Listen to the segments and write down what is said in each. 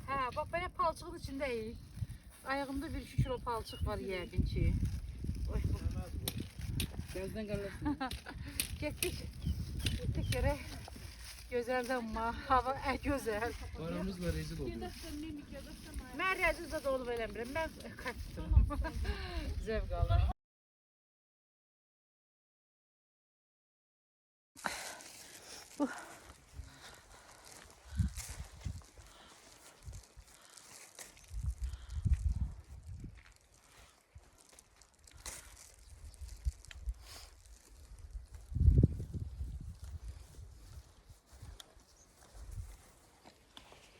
Ha, bak böyle palçığın içindeyim. Ayağımda 1-2 kilo palçık var yəqin ki. Oy, Gözden kalırsın. Getdik yere. Gözəldən ma, hava gözəl. Aramızla rezil oldu. Mən rəzizdə də olub eləmirəm. Mən kaçdım. Zevq alıram.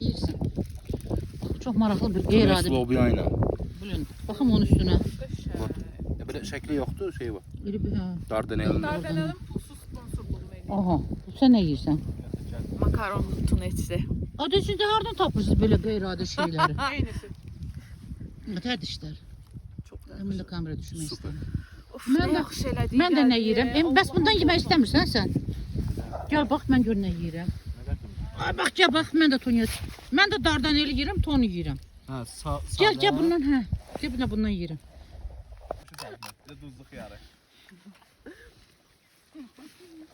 Yersin. Çok maraqlı bir qeyri-adi. Lobi aynen. Bilin, baxım onun üstünə. Böyle şekli yoktu şey var. İri bir ha. Dardanel'in. Dardanel'in pulsuz sponsorluğu verir. Aha, sən nə yeyirsən? Makaronlu tunetli. Adı siz də hardan tapırsınız belə qeyri-adi şeyləri? Aynısı. Nətər dişlər? Çok Mən də kamera düşmək Süper. istəyirəm. Of, Mən ne də- yaxşı elədik. Mən də nə yeyirəm? Bəs bundan yemək istəmirsən sən? Gəl bax, mən gör nə yeyirəm. Ay bax, gəl bax, mən də ton yeyirəm. Mən də dardaneli yeyirəm, tonu yeyirəm. Ha Gəl bundan, hə. Gəl bundan yeyirəm. Tuzluk yarı.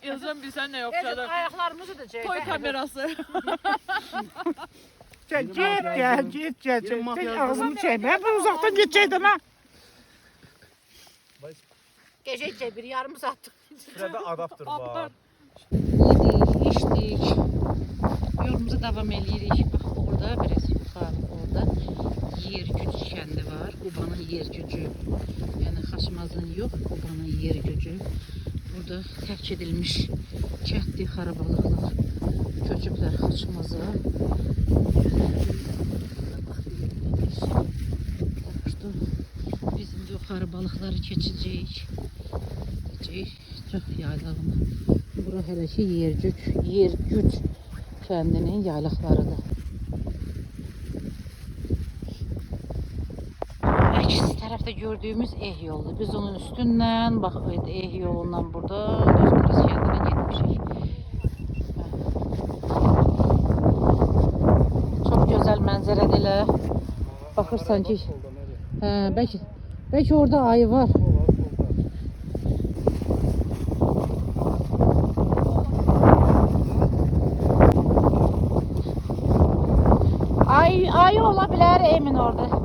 Yazan bilsen ne yok Ecik, canım. ayaqlarımızı da çək. Toy kamerası. Get, ağzımı çəkmə. Ben uzaqdan geçəcəkdim ha. Geçəcək bir yarım saatdir. Sırada adaptır var. Yedik, içdik. Yolumuza devam edirik. Bak orada biraz yukarı orada yer gücü kendi var. Qubanın yer gücü. Yani Xaçmazın yok. Qubanın yer gücü. Burada terk edilmiş kəndli xarabalıqlar. Köçüblər Xaçmaza. Biz indi o xarabalıqları keçəcəyik. Çox yaylağına. Bura hələ ki yer güc kəndinin yaylaqlarıdır. Əks tərəfdə gördüyümüz Eh yoludur. Biz onun üstündən, bax Eh yolundan burada Dözkürüz kəndinə getmişik. Çox gözəl mənzərədir elə. Baxırsan ki, bəlkə orada ayı var. Ayı ola bilər, emin orada.